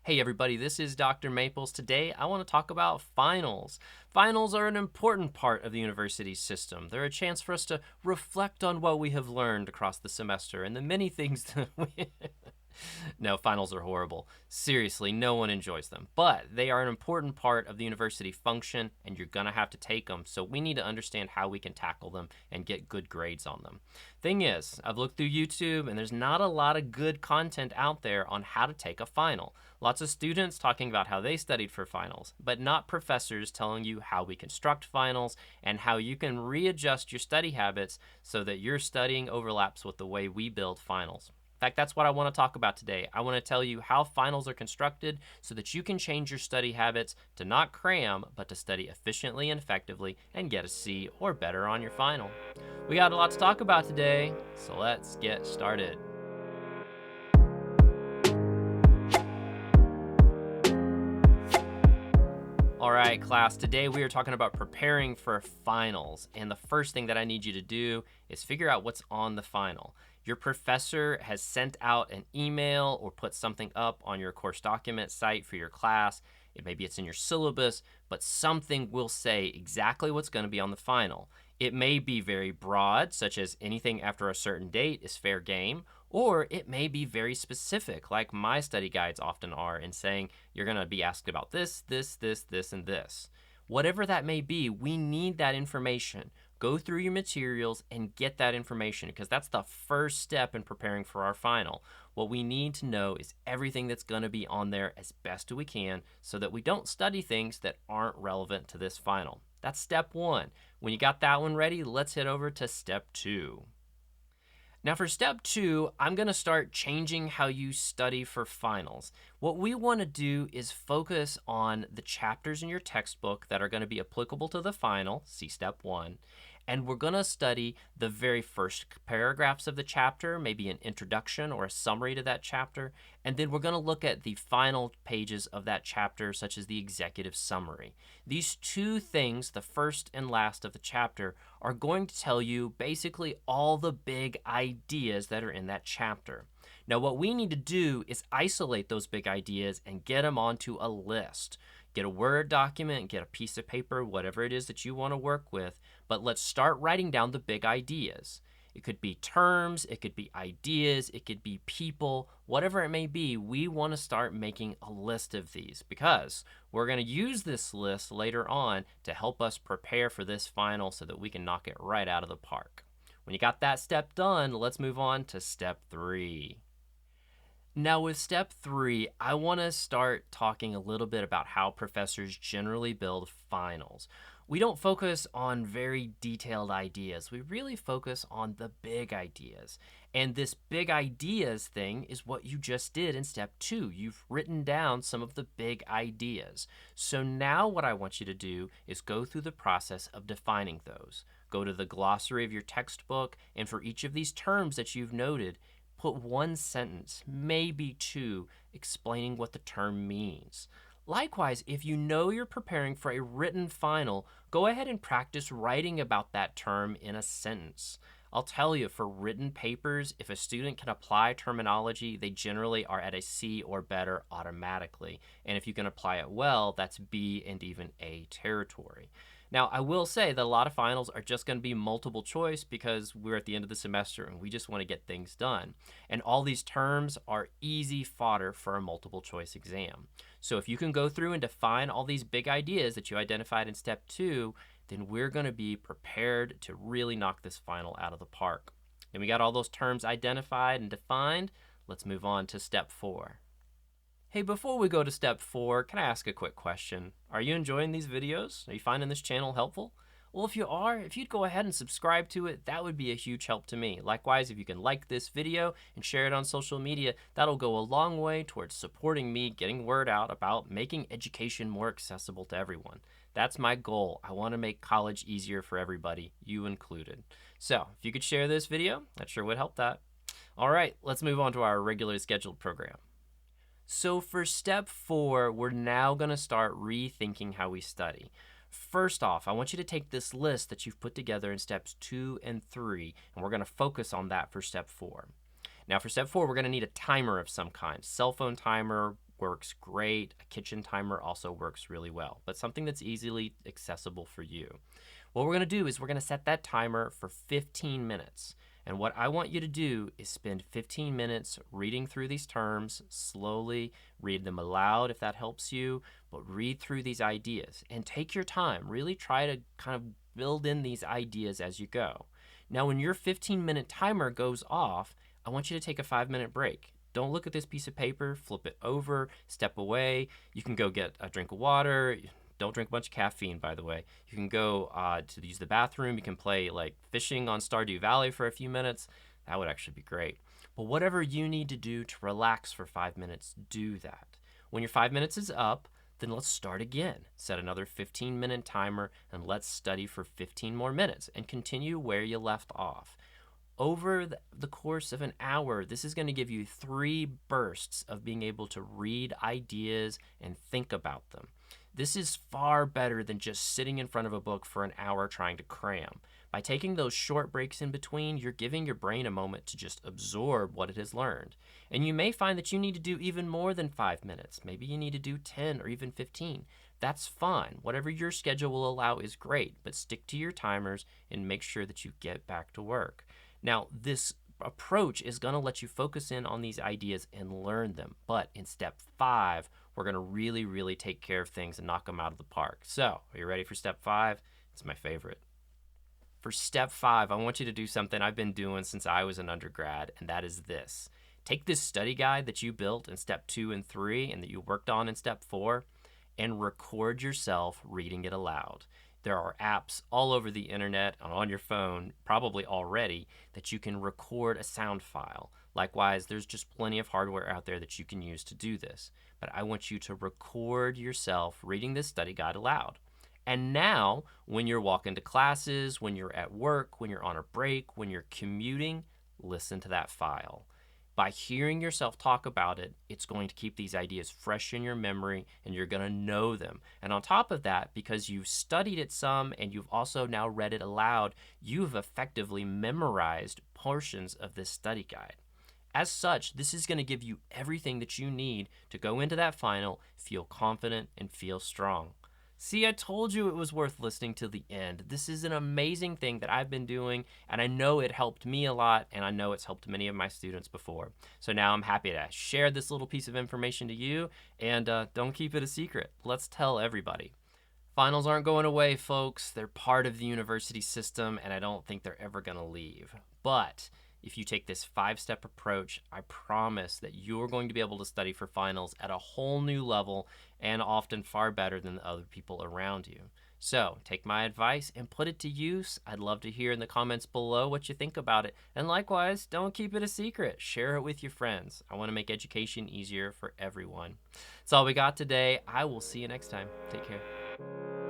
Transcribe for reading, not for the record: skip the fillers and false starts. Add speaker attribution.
Speaker 1: Hey everybody, this is Dr. Maples. Today I want to talk about finals. Finals are an important part of the university system. They're a chance for us to reflect on what we have learned across the semester and the many things that we... No, finals are horrible. Seriously, no one enjoys them. But they are an important part of the university function, and you're going to have to take them. So we need to understand how we can tackle them and get good grades on them. Thing is, I've looked through YouTube, and there's not a lot of good content out there on how to take a final. Lots of students talking about how they studied for finals, but not professors telling you how we construct finals and how you can readjust your study habits so that your studying overlaps with the way we build finals. In fact, that's what I want to talk about today. I want to tell you how finals are constructed so that you can change your study habits to not cram, but to study efficiently and effectively and get a C or better on your final. We got a lot to talk about today, so let's get started. All right, class, today we are talking about preparing for finals. And the first thing that I need you to do is figure out what's on the final. Your professor has sent out an email or put something up on your course document site for your class. Maybe it's in your syllabus, but something will say exactly what's going to be on the final. It may be very broad, such as anything after a certain date is fair game, or it may be very specific, like my study guides often are, in saying you're going to be asked about this, and this. Whatever that may be, we need that information. Go through your materials and get that information because that's the first step in preparing for our final. What we need to know is everything that's going to be on there as best we can so that we don't study things that aren't relevant to this final. That's step one. When you got that one ready, let's head over to step two. Now for step two, I'm going to start changing how you study for finals. What we want to do is focus on the chapters in your textbook that are going to be applicable to the final, see step one, and we're going to study the very first paragraphs of the chapter, maybe an introduction or a summary to that chapter, and then we're going to look at the final pages of that chapter, such as the executive summary. These two things, the first and last of the chapter, are going to tell you basically all the big ideas that are in that chapter. Now, what we need to do is isolate those big ideas and get them onto a list. Get a Word document, get a piece of paper, whatever it is that you want to work with, but let's start writing down the big ideas. It could be terms, it could be ideas, it could be people, whatever it may be, we want to start making a list of these because we're going to use this list later on to help us prepare for this final so that we can knock it right out of the park. When you got that step done, let's move on to step three. Now with step three, I want to start talking a little bit about how professors generally build finals. We don't focus on very detailed ideas. We really focus on the big ideas. And this big ideas thing is what you just did in step two. You've written down some of the big ideas. So now what I want you to do is go through the process of defining those. Go to the glossary of your textbook, and for each of these terms that you've noted, put one sentence, maybe two, explaining what the term means. Likewise, if you know you're preparing for a written final, go ahead and practice writing about that term in a sentence. I'll tell you, for written papers, if a student can apply terminology, they generally are at a C or better automatically. And if you can apply it well, that's B and even A territory. Now, I will say that a lot of finals are just going to be multiple choice because we're at the end of the semester and we just want to get things done. And all these terms are easy fodder for a multiple choice exam. So if you can go through and define all these big ideas that you identified in step two, then we're going to be prepared to really knock this final out of the park. And we got all those terms identified and defined. Let's move on to step four. Hey, before we go to step four, can I ask a quick question? Are you enjoying these videos? Are you finding this channel helpful? Well, if you are, if you'd go ahead and subscribe to it, that would be a huge help to me. Likewise, if you can like this video and share it on social media, that'll go a long way towards supporting me getting word out about making education more accessible to everyone. That's my goal. I want to make college easier for everybody, you included. So if you could share this video, that sure would help that. All right, let's move on to our regularly scheduled program. So for step four, we're now going to start rethinking how we study. First off, I want you to take this list that you've put together in steps 2 and 3, and we're going to focus on that for step 4. Now for step 4, we're going to need a timer of some kind, cell phone timer, works great. A kitchen timer also works really well, but something that's easily accessible for you. What we're going to do is we're going to set that timer for 15 minutes. And what I want you to do is spend 15 minutes reading through these terms slowly, read them aloud if that helps you, but read through these ideas and take your time. Really try to kind of build in these ideas as you go. Now, when your 15-minute timer goes off, I want you to take a 5-minute break. Don't look at this piece of paper, flip it over, step away. You can go get a drink of water. Don't drink a bunch of caffeine, by the way. You can go to use the bathroom. You can play like fishing on Stardew Valley for a few minutes. That would actually be great. But whatever you need to do to relax for 5 minutes, do that. When your 5 minutes is up, then let's start again. Set another 15-minute timer and let's study for 15 more minutes and continue where you left off. Over the course of an hour, this is going to give you 3 bursts of being able to read ideas and think about them. This is far better than just sitting in front of a book for an hour trying to cram. By taking those short breaks in between, you're giving your brain a moment to just absorb what it has learned. And you may find that you need to do even more than 5 minutes. Maybe you need to do 10 or even 15. That's fine. Whatever your schedule will allow is great, but stick to your timers and make sure that you get back to work. Now, this approach is going to let you focus in on these ideas and learn them. But in step 5, we're going to really take care of things and knock them out of the park. So, are you ready for step 5? It's my favorite. For step 5, I want you to do something I've been doing since I was an undergrad, and that is this. Take this study guide that you built in step 2 and 3 and that you worked on in step 4 and record yourself reading it aloud. There are apps all over the internet and on your phone, probably already, that you can record a sound file. Likewise, there's just plenty of hardware out there that you can use to do this. But I want you to record yourself reading this study guide aloud. And now, when you're walking to classes, when you're at work, when you're on a break, when you're commuting, listen to that file. By hearing yourself talk about it, it's going to keep these ideas fresh in your memory and you're going to know them. And on top of that, because you've studied it some and you've also now read it aloud, you've effectively memorized portions of this study guide. As such, this is going to give you everything that you need to go into that final, feel confident, and feel strong. See, I told you it was worth listening to the end. This is an amazing thing that I've been doing, and I know it helped me a lot, and I know it's helped many of my students before. So now I'm happy to share this little piece of information to you, and don't keep it a secret. Let's tell everybody. Finals aren't going away, folks. They're part of the university system, and I don't think they're ever going to leave. But if you take this 5-step approach, I promise that you're going to be able to study for finals at a whole new level and often far better than the other people around you. So take my advice and put it to use. I'd love to hear in the comments below what you think about it. And likewise, don't keep it a secret. Share it with your friends. I want to make education easier for everyone. That's all we got today. I will see you next time. Take care.